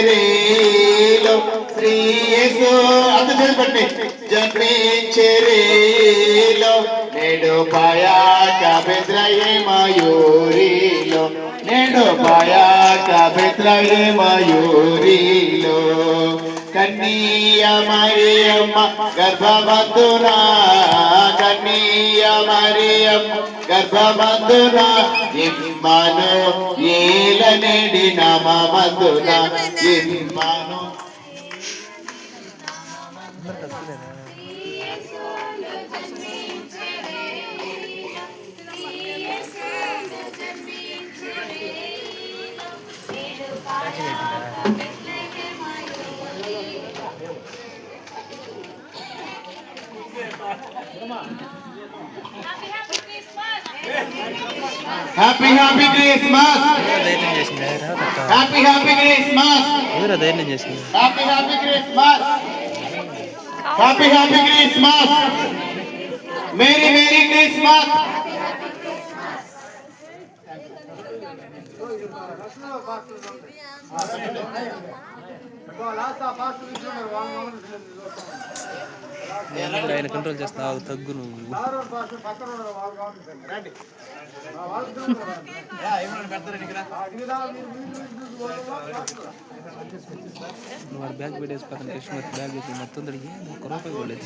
జన్మించెరేలో శ్రీ యేసు అంత చేపట్టి జన్మించెరేలో నేడు పాయాక బెత్లెహేమయూరిలో నేడు పాయాక బెత్లెహేమయూరిలో కన్నీయ మరియమ్మ గర్భమందున కన్నీయ మరియమ్మ గర్భమందున ఇమ్మను ఏలనేడి నామమందున ఇమ్మను happy happy Christmas happy happy Christmas happy happy Christmas happy happy Christmas merry merry Christmas ఆయన కంట్రోల్ చేస్తావు తగ్గు నువ్వు వాడు బ్యాగ్ పెట్టేసి పక్కన కృష్ణమూర్తి బ్యాగ్ వేసి మొత్తం తడిగి ఒక్క రూపాయి కూడా లేదు.